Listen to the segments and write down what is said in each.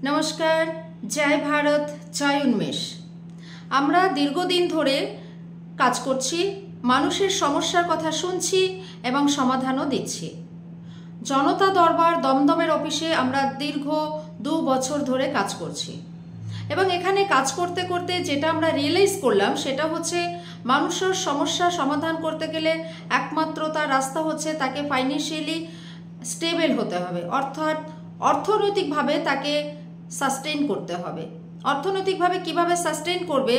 নমস্কার, জয় ভারত, জয় উন্মেষ। আমরা দীর্ঘদিন ধরে কাজ করছি, মানুষের সমস্যার কথা শুনছি এবং সমাধানও দিচ্ছি। জনতা দরবার দমদমের অফিসে আমরা দীর্ঘ 2 বছর ধরে কাজ করছি এবং এখানে কাজ করতে করতে যেটা আমরা রিয়েলাইজ করলাম সেটা হচ্ছে মানুষের সমস্যা সমাধান করতে গেলে একমাত্র তার রাস্তা হচ্ছে তাকে ফাইন্যান্সিয়ালি স্টেবল হতে হবে, অর্থাৎ অর্থনৈতিকভাবে তাকে সাস্টেইন করতে হবে। অর্থনৈতিকভাবে কিভাবে সাস্টেইন করবে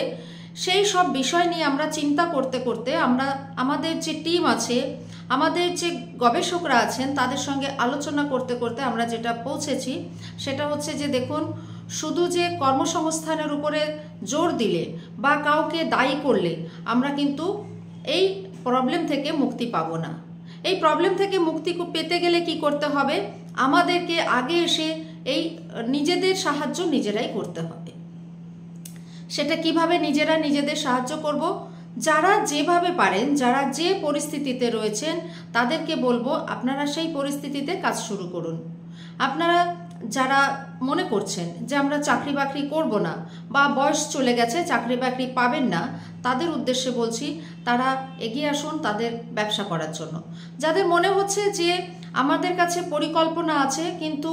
সেই সব বিষয় নিয়ে আমরা চিন্তা করতে করতে আমরা আমাদের যে টিম আছে, আমাদের যে গবেষকরা আছেন তাদের সঙ্গে আলোচনা করতে করতে আমরা যেটা পৌঁছেছি সেটা হচ্ছে যে দেখুন, শুধু যে কর্মসংস্থানের উপরে জোর দিলে বা কাউকে দায়ী করলে আমরা কিন্তু এই প্রবলেম থেকে মুক্তি পাবো না। এই প্রবলেম থেকে মুক্তি পেতে গেলে কি করতে হবে, আমাদেরকে আগে এসে এই নিজেদের সাহায্য নিজেরাই করতে হবে। সেটা কিভাবে নিজেরা নিজেদের সাহায্য করব, যারা যেভাবে পারেন, যারা যে পরিস্থিতিতে রয়েছেন তাদেরকে বলবো আপনারা সেই পরিস্থিতিতে কাজ শুরু করুন। আপনারা যারা মনে করছেন যে আমরা চাকরি বাকরি করব না বা বয়স চলে গেছে চাকরি বাকরি পাবেন না, তাদের উদ্দেশ্যে বলছি তারা এগিয়ে আসুন তাদের ব্যবসা করার জন্য। যাদের মনে হচ্ছে যে আমাদের কাছে পরিকল্পনা আছে কিন্তু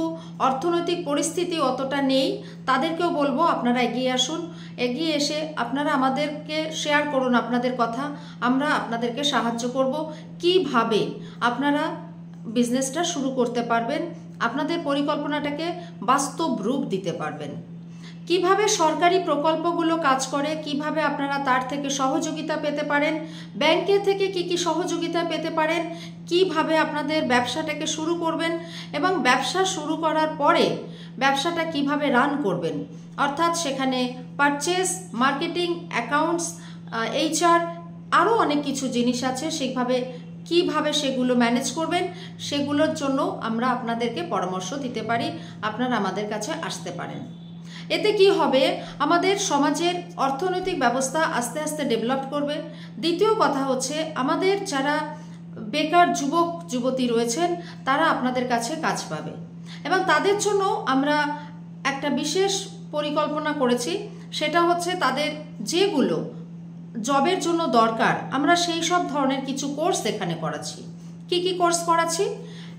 অর্থনৈতিক পরিস্থিতি অতটা নেই, তাদেরকেও বলবো আপনারা এগিয়ে আসুন। এগিয়ে এসে আপনারা আমাদেরকে শেয়ার করুন আপনাদের কথা, আমরা আপনাদেরকে সাহায্য করব কিভাবে আপনারা বিজনেসটা শুরু করতে পারবেন, আপনাদের পরিকল্পনাটাকে বাস্তব রূপ দিতে পারবেন। কিভাবে সরকারি প্রকল্পগুলো কাজ করে, কিভাবে আপনারা তার থেকে সহযোগিতা পেতে পারেন, ব্যাংকের থেকে কি কি সহযোগিতা পেতে পারেন, কিভাবে আপনাদের ব্যবসাটাকে শুরু করবেন এবং ব্যবসা শুরু করার পরে ব্যবসাটা কিভাবে রান করবেন, অর্থাৎ সেখানে পারচেজ, মার্কেটিং, অ্যাকাউন্টস, HR আরও অনেক কিছু জিনিস আছে, সেইভাবে কিভাবে সেগুলো ম্যানেজ করবেন সেগুলোর জন্য আমরা আপনাদেরকে পরামর্শ দিতে পারি। আপনারা আমাদের কাছে আসতে পারেন। এতে কি হবে, আমাদের সমাজের অর্থনৈতিক ব্যবস্থা আস্তে আস্তে ডেভেলপ করবে। দ্বিতীয় কথা হচ্ছে আমাদের যারা বেকার যুবক যুবতী রয়েছেন তারা আপনাদের কাছে কাজ পাবে এবং তাদের জন্য আমরা একটা বিশেষ পরিকল্পনা করেছি। সেটা হচ্ছে তাদের যেগুলো জবের জন্য দরকার আমরা সেই সব ধরনের কিছু কোর্স এখানে করাচ্ছি। কি কি কোর্স করাচ্ছি,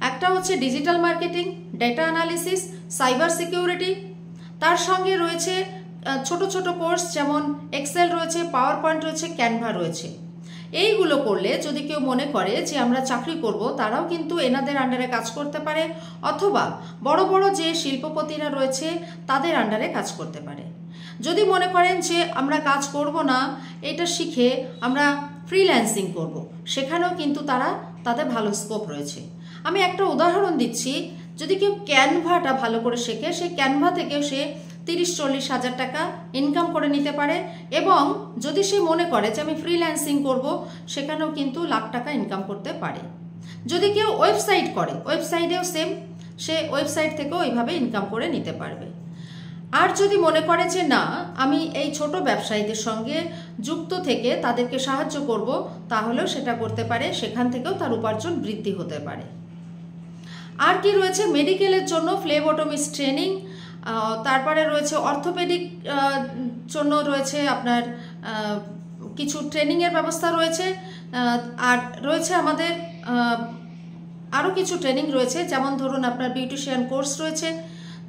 একটা হচ্ছে digital marketing, data analysis, cyber security, তার সঙ্গে রয়েছে ছোট ছোট কোর্স যেমন এক্সেল রয়েছে, পাওয়ার পয়েন্ট রয়েছে, ক্যানভা রয়েছে। এইগুলো করলে যদি কেউ মনে করে যে আমরা চাকরি করব, তারাও কিন্তু এনাদের আন্ডারে কাজ করতে পারে, অথবা বড় বড় যে শিল্পপতিরা রয়েছে তাদের আন্ডারে কাজ করতে পারে। যদি মনে করেন যে আমরা কাজ করব না, এটা শিখে আমরা ফ্রিল্যান্সিং করব, সেখানেও কিন্তু তাদের ভালো স্কোপ রয়েছে। আমি একটা উদাহরণ দিচ্ছি, যদি কেউ ক্যানভাটা ভালো করে শেখে, সেই ক্যানভা থেকেও সে 30-40 হাজার টাকা ইনকাম করে নিতে পারে এবং যদি সে মনে করে যে আমি ফ্রিল্যান্সিং করব, সেখানেও কিন্তু লাখ টাকা ইনকাম করতে পারে। যদি কেউ ওয়েবসাইট করে, ওয়েবসাইটেও সেম, সে ওয়েবসাইট থেকেও এইভাবে ইনকাম করে নিতে পারবে। আর যদি মনে করে যে না, আমি এই ছোট ব্যবসায়ীদের সঙ্গে যুক্ত থেকে তাদেরকে সাহায্য করব, তাহলেও সেটা করতে পারে, সেখান থেকেও তার উপার্জন বৃদ্ধি হতে পারে। আর কি রয়েছে, মেডিকেলের জন্য ফ্লেবোটমিস্ট ট্রেনিং, তারপরে রয়েছে অর্থোপেডিক জন্য রয়েছে আপনার কিছু ট্রেনিংয়ের ব্যবস্থা রয়েছে, আর রয়েছে আমাদের আরও কিছু ট্রেনিং রয়েছে, যেমন ধরুন আপনার বিউটিশিয়ান কোর্স রয়েছে।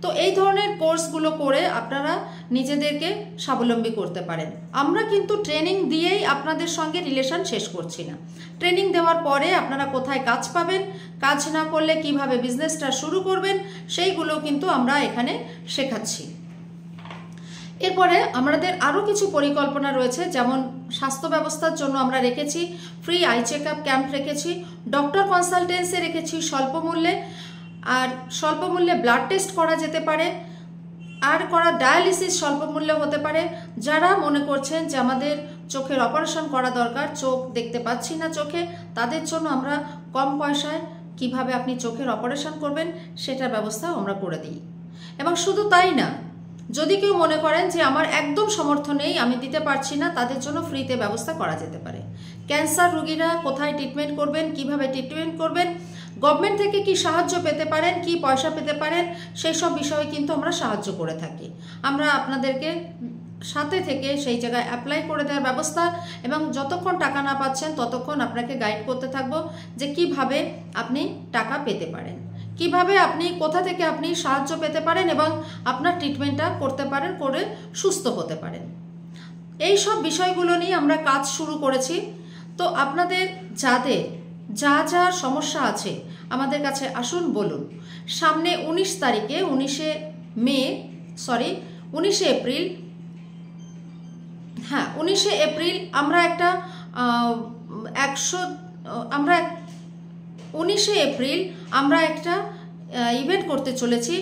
তো এই ধরনের কোর্সগুলো করে আপনারা নিজেদেরকে স্বাবলম্বী করতে পারেন। আমরা কিন্তু ট্রেনিং দিয়েই আপনাদের সঙ্গে রিলেশন শেষ করছি না। ট্রেনিং দেওয়ার পরে আপনারা কোথায় কাজ পাবেন, কাজ না করলে কিভাবে বিজনেসটা শুরু করবেন, সেইগুলো কিন্তু আমরা এখানে শেখাচ্ছি। এরপরে আমাদের আরও কিছু পরিকল্পনা রয়েছে, যেমন স্বাস্থ্য ব্যবস্থার জন্য আমরা রেখেছি free eye check up camp, রেখেছি ডক্টর কনসালটেন্সি, রেখেছি স্বল্প মূল্যে, আর স্বল্প মূল্যে ব্লাড টেস্ট করা যেতে পারে, আর করা ডায়ালিসিস স্বল্প মূল্যে হতে পারে। যারা মনে করছেন যে আমাদের চোখের অপারেশন করা দরকার, চোখ দেখতে পাচ্ছি না চোখে, তাদের জন্য আমরা কম পয়সায় কিভাবে আপনি চোখের অপারেশন করবেন সেটার ব্যবস্থাও আমরা করে দিই। এবং শুধু তাই না, যদি কেউ মনে করেন যে আমার একদম সামর্থ্য নেই, আমি দিতে পারছি না, তাদের জন্য ফ্রিতে ব্যবস্থা করা যেতে পারে। ক্যান্সার রোগীরা কোথায় ট্রিটমেন্ট করবেন, কিভাবে ট্রিটমেন্ট করবেন, গভর্নমেন্ট থেকে কি সাহায্য পেতে পারেন, কি পয়সা পেতে পারেন, সেই সব বিষয়ে কিন্তু আমরা সাহায্য করে থাকি। আমরা আপনাদেরকে সাথে থেকে সেই জায়গায় অ্যাপ্লাই করে দেওয়ার ব্যবস্থা, এবং যতক্ষণ টাকা না পাচ্ছেন ততক্ষণ আপনাকে গাইড করতে থাকবো যে কিভাবে আপনি টাকা পেতে পারেন, কিভাবে আপনি কোথা থেকে আপনি সাহায্য পেতে পারেন এবং আপনার ট্রিটমেন্টটা করতে পারেন, করে সুস্থ হতে পারেন। এই সব বিষয়গুলো নিয়ে আমরা কাজ শুরু করেছি। তো আপনাদের যাদের যা যা সমস্যা আছে আমাদের কাছে আসুন, বলুন। সামনে 19 তারিখে 19 এপ্রিল, হ্যাঁ 19 এপ্রিল আমরা একটা 19 এপ্রিল আমরা একটা ইভেন্ট করতে চলেছি।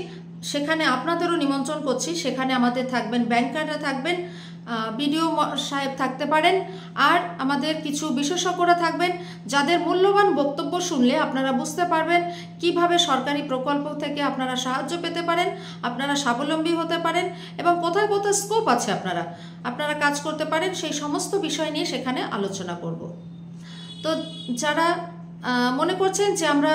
সেখানে আপনাদেরও নিমন্ত্রণ করছি। সেখানে আমাদের থাকবেন ব্যাংকাররা থাকবেন, বিডিও সাহেব থাকতে পারেন, আর আমাদের কিছু বিশেষজ্ঞরা থাকবেন, যাদের মূল্যবান বক্তব্য শুনলে আপনারা বুঝতে পারবেন কিভাবে সরকারি প্রকল্প থেকে আপনারা সাহায্য পেতে পারেন, আপনারা স্বাবলম্বী হতে পারেন এবং কোথায় কোথায় স্কোপ আছে আপনারা কাজ করতে পারেন, সেই সমস্ত বিষয় নিয়ে সেখানে আলোচনা করব। তো যারা মনে করছেন যে আমরা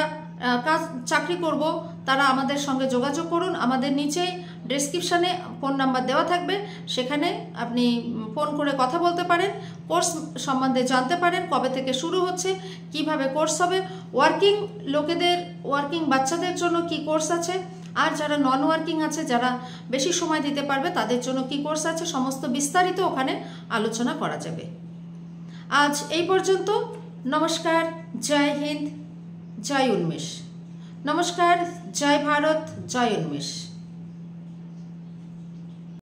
চাকরি করব, তারা আমাদের সঙ্গে যোগাযোগ করুন। আমাদের নিচে ডেসক্রিপশানে ফোন নাম্বার দেওয়া থাকবে, সেখানে আপনি ফোন করে কথা বলতে পারেন, কোর্স সম্বন্ধে জানতে পারেন, কবে থেকে শুরু হচ্ছে, কিভাবে কোর্স হবে, ওয়ার্কিং বাচ্চাদের জন্য কি কোর্স আছে, আর যারা নন ওয়ার্কিং আছে, যারা বেশি সময় দিতে পারবে, তাদের জন্য কি কোর্স আছে, সমস্ত বিস্তারিত ওখানে আলোচনা করা যাবে। আজ এই পর্যন্ত। নমস্কার, জয় হিন্দ, জয় উন্মেষ। নমস্কার, জয় ভারত, জয় উন্মেষ।